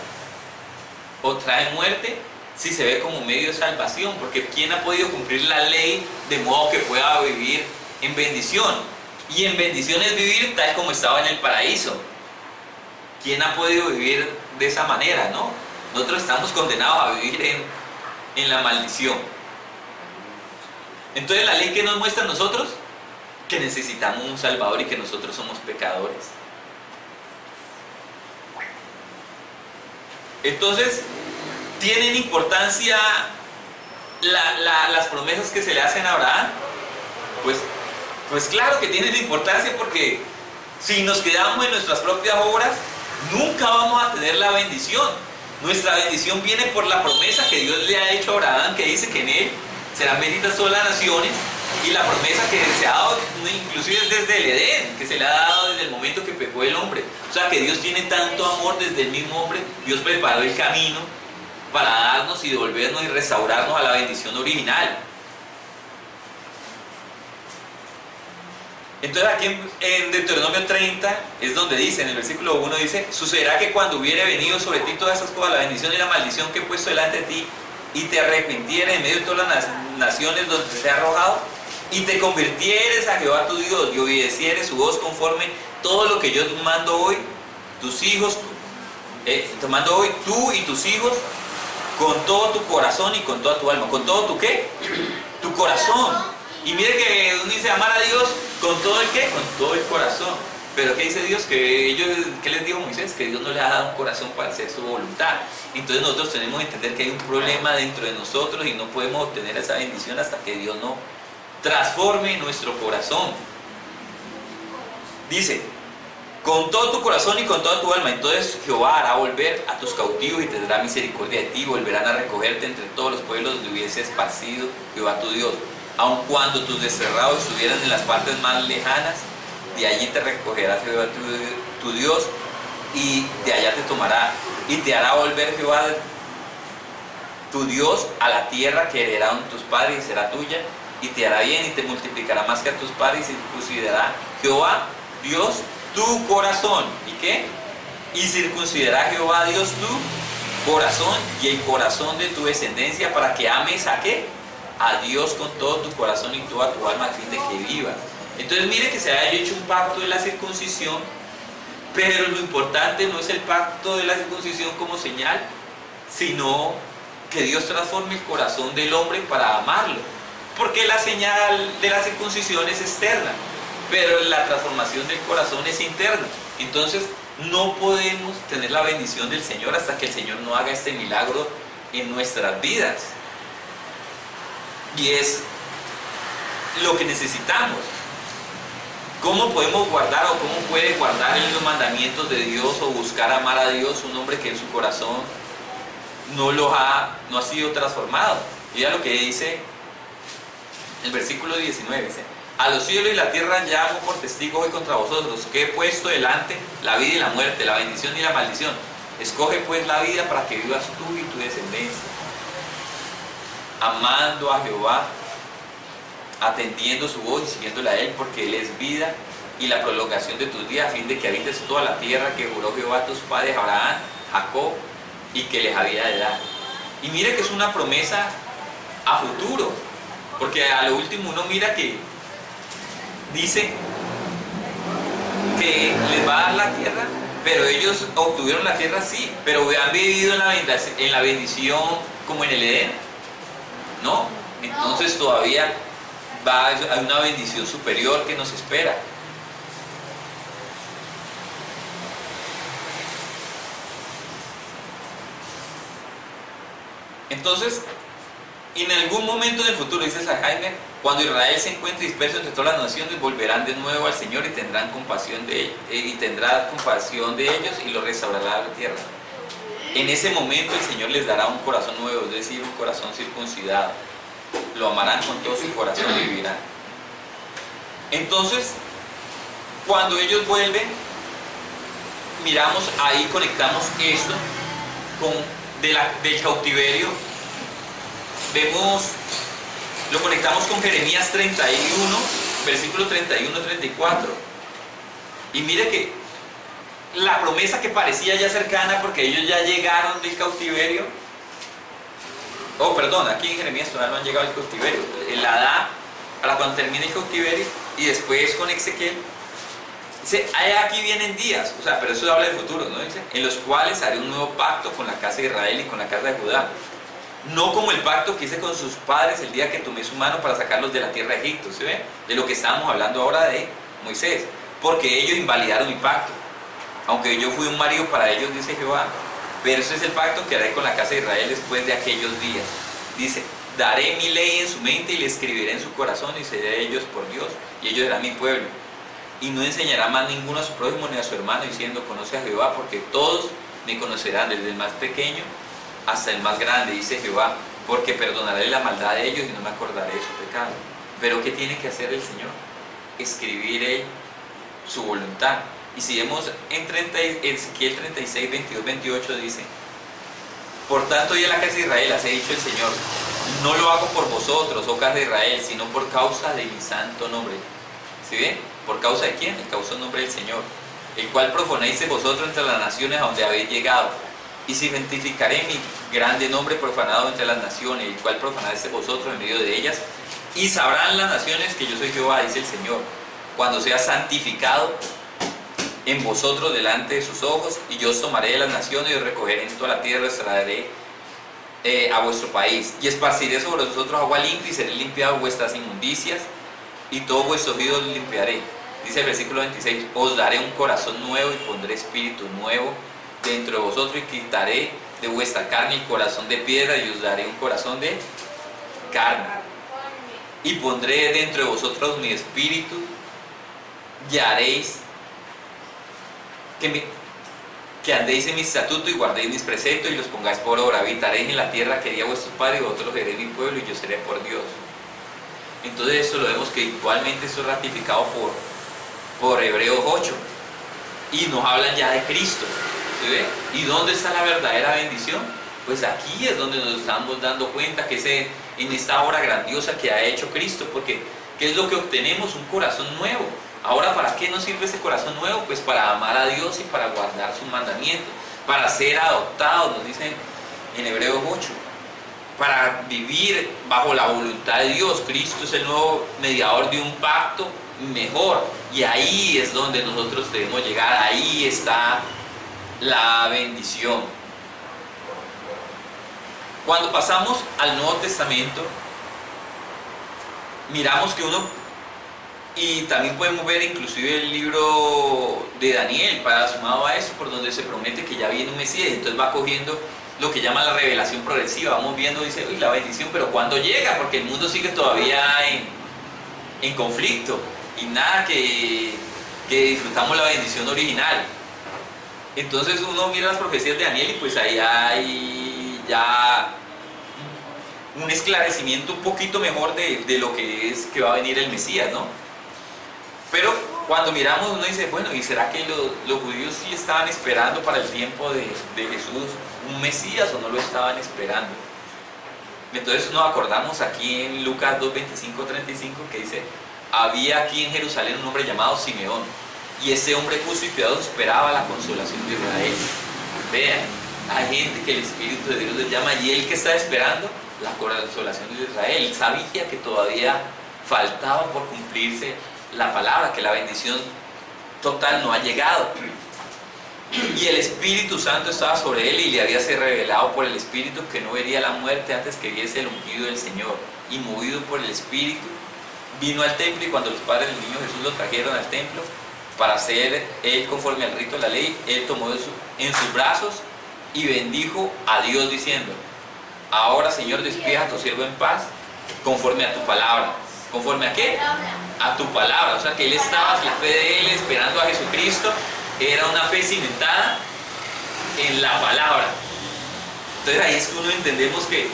o trae muerte si se ve como medio de salvación, porque ¿quién ha podido cumplir la ley de modo que pueda vivir en bendición? Y en bendición es vivir tal como estaba en el paraíso. ¿Quién ha podido vivir de esa manera, no? Nosotros estamos condenados a vivir en la maldición. Entonces, ¿la ley que nos muestra a nosotros? Que necesitamos un Salvador y que nosotros somos pecadores. Entonces, ¿tienen importancia las promesas que se le hacen a Abraham? Pues claro que tienen importancia, porque si nos quedamos en nuestras propias obras, nunca vamos a tener la bendición. Nuestra bendición viene por la promesa que Dios le ha hecho a Abraham, que dice que en él serán benditas todas las naciones, y la promesa que se ha dado inclusive desde el Edén, que se le ha dado desde el momento que pecó el hombre. O sea que Dios tiene tanto amor desde el mismo hombre. Dios preparó el camino para darnos y devolvernos y restaurarnos a la bendición original. Entonces aquí en Deuteronomio 30 es donde dice, en el versículo 1 dice: sucederá que cuando hubiere venido sobre ti todas esas cosas, la bendición y la maldición que he puesto delante de ti, y te arrepintieres en medio de todas las naciones donde te he arrojado, y te convirtieres a Jehová tu Dios, y obedecieres su voz conforme todo lo que yo te mando hoy, tus hijos, te mando hoy tú y tus hijos, con todo tu corazón y con toda tu alma. ¿Con todo tu qué? Tu corazón. Y mire que uno dice amar a Dios con todo el qué, con todo el corazón. Pero ¿qué dice Dios? ¿Qué les dijo Moisés? Que Dios no le ha dado un corazón para hacer su voluntad. Entonces nosotros tenemos que entender que hay un problema dentro de nosotros y no podemos obtener esa bendición hasta que Dios no transforme nuestro corazón. Dice: con todo tu corazón y con toda tu alma. Entonces Jehová hará volver a tus cautivos y tendrá misericordia de ti, volverán a recogerte entre todos los pueblos donde hubiese esparcido Jehová tu Dios. Aun cuando tus desterrados estuvieran en las partes más lejanas, de allí te recogerá Jehová tu Dios, y de allá te tomará, y te hará volver Jehová tu Dios a la tierra que heredaron tus padres, y será tuya, y te hará bien, y te multiplicará más que a tus padres, y circuncidará Jehová Dios tu corazón. ¿Y qué? Y circuncidará Jehová Dios tu corazón y el corazón de tu descendencia, para que ames ¿a qué? A Dios con todo tu corazón y toda tu alma, a fin de que vivas. Entonces mire que se haya hecho un pacto de la circuncisión, pero lo importante no es el pacto de la circuncisión como señal, sino que Dios transforme el corazón del hombre para amarlo. Porque la señal de la circuncisión es externa, pero la transformación del corazón es interna. Entonces no podemos tener la bendición del Señor hasta que el Señor no haga este milagro en nuestras vidas. Y es lo que necesitamos. ¿Cómo podemos guardar o cómo puede guardar los mandamientos de Dios o buscar amar a Dios un hombre que en su corazón no ha sido transformado? Mira lo que dice el versículo 19, dice: a los cielos y la tierra llamo por testigo hoy contra vosotros, que he puesto delante la vida y la muerte, la bendición y la maldición. Escoge pues la vida para que vivas tú y tu descendencia, amando a Jehová, atendiendo su voz y siguiéndole a Él, porque Él es vida y la prolongación de tus días, a fin de que habites toda la tierra que juró Jehová a tus padres, Abraham, Jacob, y que les había de dar. Y mire que es una promesa a futuro, porque a lo último uno mira que dice que les va a dar la tierra, pero ellos obtuvieron la tierra, sí, pero han vivido en la bendición como en el Edén, ¿no? Entonces todavía hay una bendición superior que nos espera. Entonces, en algún momento del futuro, dice San Jaime, cuando Israel se encuentre disperso entre todas las naciones, volverán de nuevo al Señor y tendrán compasión de ellos, y tendrá compasión de ellos y los restaurará la tierra. En ese momento el Señor les dará un corazón nuevo, es decir, un corazón circuncidado. Lo amarán con todo su corazón y vivirán. Entonces, cuando ellos vuelven, miramos ahí, conectamos esto con del cautiverio. Vemos, lo conectamos con Jeremías 31, versículo 31-34. Y mire que la promesa que parecía ya cercana, porque ellos ya llegaron del cautiverio. Oh, perdón, aquí en Jeremías todavía no han llegado al cautiverio. Él la da para cuando termine el cautiverio, y después con Ezequiel. Dice, aquí vienen días, o sea, pero eso habla del futuro, ¿no? Dice, en los cuales haré un nuevo pacto con la casa de Israel y con la casa de Judá. No como el pacto que hice con sus padres el día que tomé su mano para sacarlos de la tierra de Egipto, ¿se ve? De lo que estábamos hablando ahora de Moisés. Porque ellos invalidaron mi pacto. Aunque yo fui un marido para ellos, dice Jehová. Pero ese es el pacto que haré con la casa de Israel después de aquellos días. Dice, daré mi ley en su mente y le escribiré en su corazón y seré ellos por Dios. Y ellos serán mi pueblo. Y no enseñará más ninguno a su prójimo ni a su hermano diciendo, conoce a Jehová, porque todos me conocerán, desde el más pequeño hasta el más grande, dice Jehová, porque perdonaré la maldad de ellos y no me acordaré de su pecado. Pero ¿qué tiene que hacer el Señor? Escribir Él su voluntad. Y si vemos en Ezequiel 36, 22, 28 dice, por tanto y a la casa de Israel así ha dicho el Señor, no lo hago por vosotros, oh casa de Israel, sino por causa de mi santo nombre. ¿Sí ven? ¿Por causa de quién? El causa del nombre del Señor, el cual profanéis vosotros entre las naciones a donde habéis llegado. Y santificaré mi grande nombre profanado entre las naciones, el cual profanaréis vosotros en medio de ellas. Y sabrán las naciones que yo soy Jehová, dice el Señor, cuando sea santificado en vosotros delante de sus ojos. Y yo os tomaré de las naciones y os recogeré en toda la tierra y os traeré a vuestro país. Y esparciré sobre vosotros agua limpia y seré limpiado vuestras inmundicias y todos vuestros ídolos limpiaré. Dice el versículo 26, os daré un corazón nuevo y pondré espíritu nuevo dentro de vosotros y quitaré de vuestra carne el corazón de piedra y os daré un corazón de carne. Y pondré dentro de vosotros mi espíritu y haréis que andéis en mi estatuto y guardéis mis preceptos y los pongáis por obra. Habitaréis en la tierra que di a vuestros padres y vosotros seréis mi pueblo y yo seré por Dios. Entonces esto lo vemos que igualmente esto es ratificado por Hebreos 8 y nos hablan ya de Cristo. ¿Sí ve? ¿Y dónde está la verdadera bendición? Pues aquí es donde nos estamos dando cuenta que en esta obra grandiosa que ha hecho Cristo, porque ¿qué es lo que obtenemos? Un corazón nuevo. Ahora, ¿para qué nos sirve ese corazón nuevo? Pues para amar a Dios y para guardar sus mandamientos, para ser adoptados, nos dicen en Hebreos 8, para vivir bajo la voluntad de Dios. Cristo es el nuevo mediador de un pacto mejor, y ahí es donde nosotros debemos llegar, ahí está la bendición. Cuando pasamos al Nuevo Testamento, miramos que y también podemos ver inclusive el libro de Daniel, para sumado a eso, por donde se promete que ya viene un Mesías, entonces va cogiendo lo que llama la revelación progresiva, vamos viendo, dice, uy, la bendición, pero ¿cuándo llega? Porque el mundo sigue todavía en conflicto, y nada que disfrutamos la bendición original. Entonces uno mira las profecías de Daniel y pues ahí hay ya un esclarecimiento un poquito mejor de lo que es que va a venir el Mesías, ¿no? Pero cuando miramos uno dice, bueno, ¿y será que los judíos sí estaban esperando para el tiempo de Jesús un Mesías o no lo estaban esperando? Entonces nos acordamos aquí en Lucas 2, 25, 35 que dice, había aquí en Jerusalén un hombre llamado Simeón, y ese hombre justo y piadoso esperaba la consolación de Israel. Vean, hay gente que el Espíritu de Dios les llama, y él que está esperando la consolación de Israel, sabía que todavía faltaba por cumplirse la palabra, que la bendición total no ha llegado. Y el Espíritu Santo estaba sobre él y le había sido revelado por el Espíritu que no vería la muerte antes que viese el ungido del Señor. Y movido por el Espíritu, vino al templo, y cuando los padres del niño Jesús lo trajeron al templo para hacer él conforme al rito de la ley, él tomó en sus brazos y bendijo a Dios diciendo, ahora Señor, despida a tu siervo en paz, conforme a tu palabra. ¿Conforme a qué? A tu palabra. O sea que él estaba, la fe de él esperando a Jesucristo era una fe cimentada en la palabra. Entonces ahí es que uno entendemos que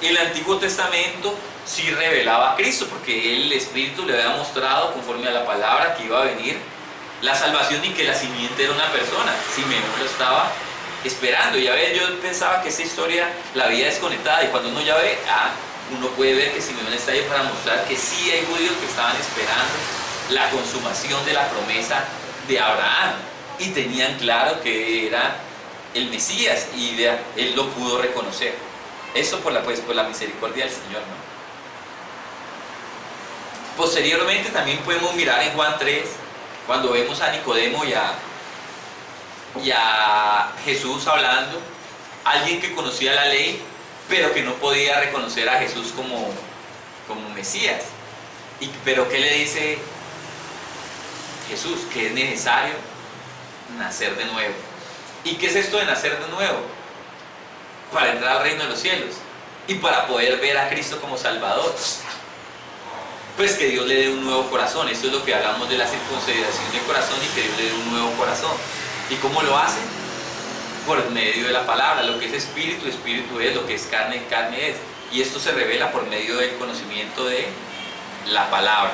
el Antiguo Testamento sí revelaba a Cristo, porque el Espíritu le había mostrado conforme a la palabra que iba a venir la salvación y que la simiente era una persona. Simeón lo estaba esperando. Ya ves, yo pensaba que esa historia la había desconectada, y cuando uno ya ve, uno puede ver que Simeón está ahí para mostrar que sí hay judíos que estaban esperando la consumación de la promesa de Abraham y tenían claro que era el Mesías, y él lo pudo reconocer. Eso por la misericordia del Señor, ¿no? Posteriormente también podemos mirar en Juan 3, cuando vemos a Nicodemo y a Jesús hablando, alguien que conocía la ley, pero que no podía reconocer a Jesús como Mesías. Pero ¿qué le dice Jesús? Que es necesario nacer de nuevo. ¿Y qué es esto de nacer de nuevo? Para entrar al reino de los cielos y para poder ver a Cristo como Salvador. Pues que Dios le dé un nuevo corazón. Esto es lo que hablamos de la circuncisión del corazón, y que Dios le dé un nuevo corazón. ¿Y cómo lo hace? Por medio de la palabra. Lo que es espíritu, espíritu es; lo que es carne, carne es. Y esto se revela por medio del conocimiento de la palabra.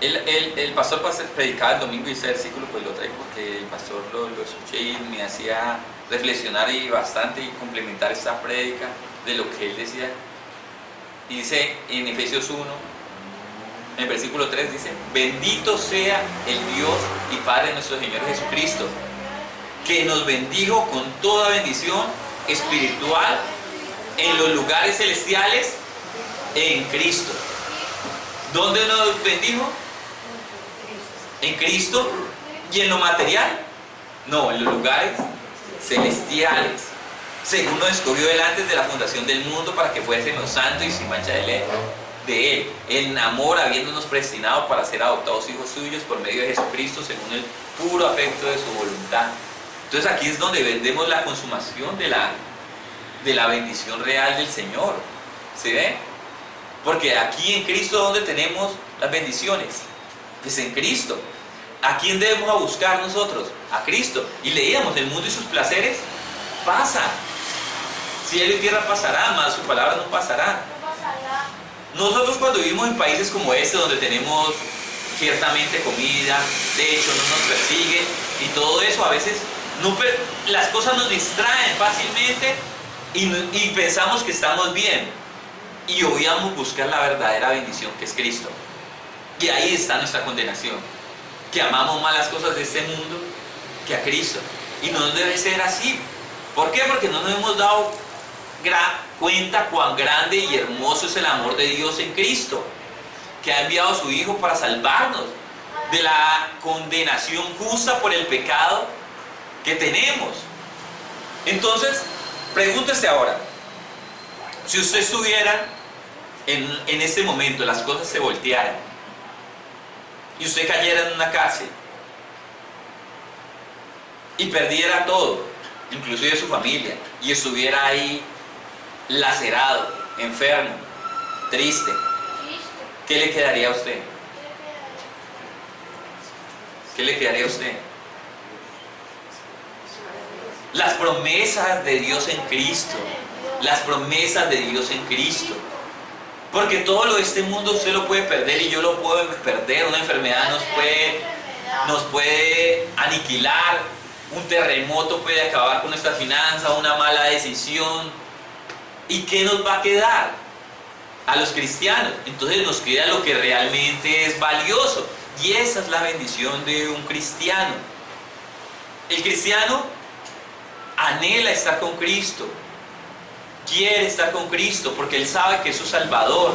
El pastor predicaba el domingo, y ese versículo pues lo traigo porque el pastor lo escuché y me hacía reflexionar y bastante, y complementar esta prédica de lo que él decía. Y dice en Efesios 1, en el versículo 3, dice: bendito sea el Dios y Padre de nuestro Señor Jesucristo, que nos bendijo con toda bendición espiritual en los lugares celestiales en Cristo. ¿Dónde nos bendijo? ¿En Cristo? ¿Y en lo material? No, en los lugares celestiales. Según nos escogió Él antes de la fundación del mundo, para que fuésemos santos y sin mancha de Él, en amor, habiéndonos predestinado para ser adoptados hijos suyos por medio de Jesucristo, según el puro afecto de su voluntad. Entonces aquí es donde vemos la consumación de la bendición real del Señor. ¿Se ve? Porque aquí en Cristo, ¿dónde tenemos las bendiciones? Pues en Cristo. ¿A quién debemos buscar nosotros? A Cristo. Y leíamos: el mundo y sus placeres pasan. Cielo y tierra pasarán, mas su palabra no pasará. Nosotros cuando vivimos en países como este, donde tenemos ciertamente comida, de hecho no nos persiguen y todo eso, a veces las cosas nos distraen fácilmente y pensamos que estamos bien, y obviamos buscar la verdadera bendición, que es Cristo. Y ahí está nuestra condenación, que amamos más las cosas de este mundo que a Cristo. Y no debe ser así. ¿Por qué? Porque no nos hemos dado cuenta cuán grande y hermoso es el amor de Dios en Cristo, que ha enviado a su Hijo para salvarnos de la condenación justa por el pecado que tenemos. Entonces, pregúntese ahora, si usted estuviera en este momento, las cosas se voltearan y usted cayera en una cárcel y perdiera todo, inclusive su familia, y estuviera ahí lacerado, enfermo, triste, ¿qué le quedaría a usted? ¿Qué le quedaría a usted? Las promesas de Dios en Cristo, las promesas de Dios en Cristo. Porque todo lo de este mundo usted lo puede perder y yo lo puedo perder. Una enfermedad nos puede aniquilar, un terremoto puede acabar con nuestra finanza, una mala decisión. ¿Y qué nos va a quedar? A los cristianos. Entonces nos queda lo que realmente es valioso. Y esa es la bendición de un cristiano. El cristiano anhela estar con Cristo. Quiere estar con Cristo porque él sabe que es su Salvador.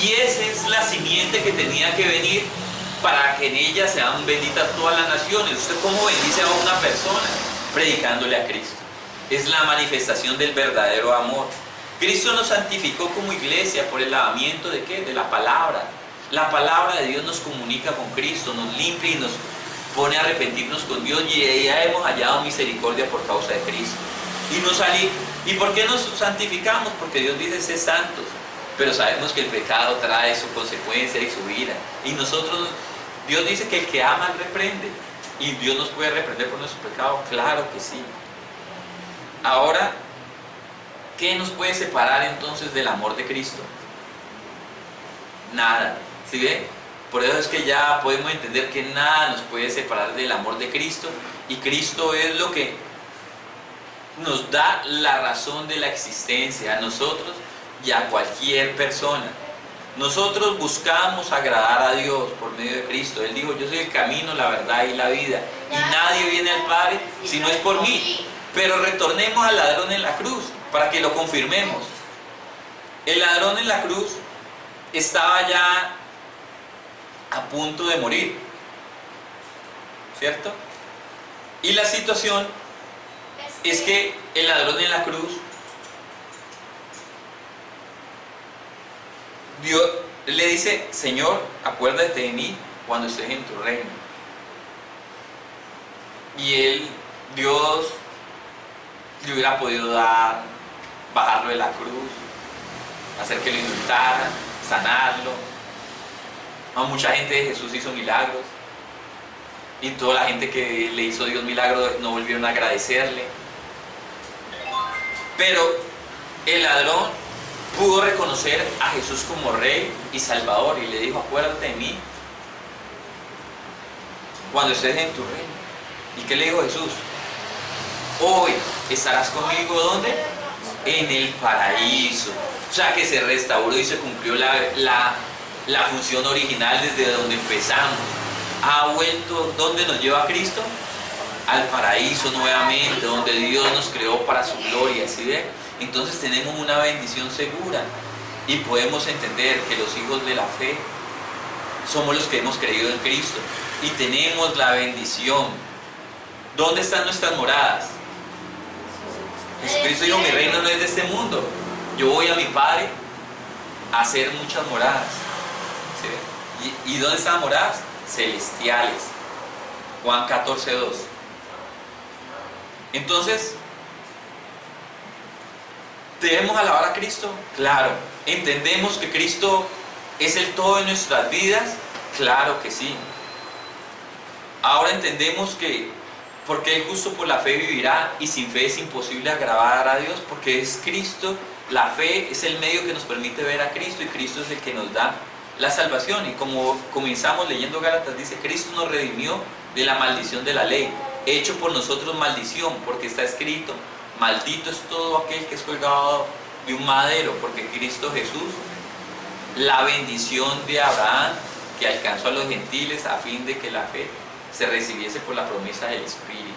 Y esa es la simiente que tenía que venir para que en ella sean benditas todas las naciones. ¿Usted cómo bendice a una persona? Predicándole a Cristo. Es la manifestación del verdadero amor. Cristo nos santificó como iglesia por el lavamiento ¿de qué? De la palabra. La palabra de Dios nos comunica con Cristo, nos limpia y nos pone a arrepentirnos con Dios, y ya hemos hallado misericordia por causa de Cristo. ¿Y por qué nos santificamos? Porque Dios dice ser santos, pero sabemos que el pecado trae su consecuencia y su ira. Y nosotros, Dios dice que el que ama reprende, y Dios nos puede reprender por nuestro pecado, claro que sí. Ahora, ¿qué nos puede separar entonces del amor de Cristo? Nada, ¿sí ve? Por eso es que ya podemos entender que nada nos puede separar del amor de Cristo, y Cristo es lo que nos da la razón de la existencia a nosotros y a cualquier persona. Nosotros buscamos agradar a Dios por medio de Cristo. Él dijo: yo soy el camino, la verdad y la vida, y nadie viene al Padre si no es por mí. Pero retornemos al ladrón en la cruz para que lo confirmemos. El ladrón en la cruz estaba ya a punto de morir, ¿cierto? Y la situación es que el ladrón en la cruz, Dios le dice: Señor, acuérdate de mí cuando estés en tu reino. Y Dios le hubiera podido bajarlo de la cruz, hacer que lo indultaran, sanarlo. No, mucha gente de Jesús hizo milagros, y toda la gente que le hizo Dios milagros no volvieron a agradecerle. Pero el ladrón pudo reconocer a Jesús como Rey y Salvador, y le dijo: acuérdate de mí cuando estés en tu reino. ¿Y qué le dijo Jesús? Hoy estarás conmigo, ¿dónde? En el paraíso. O sea que se restauró y se cumplió la función original desde donde empezamos. Ha vuelto, ¿dónde nos lleva Cristo? Al paraíso nuevamente, donde Dios nos creó para su gloria, ¿sí ve? Entonces tenemos una bendición segura, y podemos entender que los hijos de la fe somos los que hemos creído en Cristo y tenemos la bendición. ¿Dónde están nuestras moradas? Jesucristo dijo: mi reino no es de este mundo, yo voy a mi Padre a hacer muchas moradas, ¿sí? ¿Y dónde están las moradas? Celestiales. Juan 14:2. Entonces, ¿debemos alabar a Cristo? Claro. ¿Entendemos que Cristo es el todo de nuestras vidas? Claro que sí. Ahora entendemos que porque el justo por la fe vivirá, y sin fe es imposible agradar a Dios, porque es Cristo. La fe es el medio que nos permite ver a Cristo, y Cristo es el que nos da la salvación. Y como comenzamos leyendo Gálatas, dice: Cristo nos redimió de la maldición de la ley, hecho por nosotros maldición, porque está escrito: maldito es todo aquel que es colgado de un madero. Porque Cristo Jesús, la bendición de Abraham, que alcanzó a los gentiles a fin de que la fe se recibiese por la promesa del Espíritu.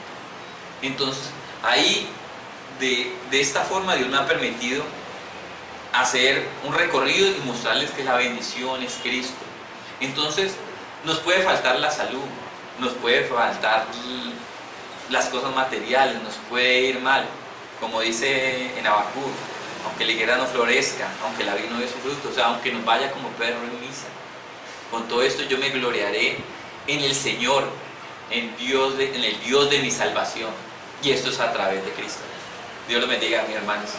Entonces, ahí, de esta forma, Dios me ha permitido hacer un recorrido y mostrarles que la bendición es Cristo. Entonces, nos puede faltar la salud, nos puede faltar las cosas materiales, nos puede ir mal, como dice en Habacuc: aunque la higuera no florezca, aunque la vid no dé su fruto, o sea, aunque nos vaya como perro en misa. Con todo esto yo me gloriaré en el Señor, en el Dios de mi salvación, y esto es a través de Cristo. Dios los bendiga, mis hermanos.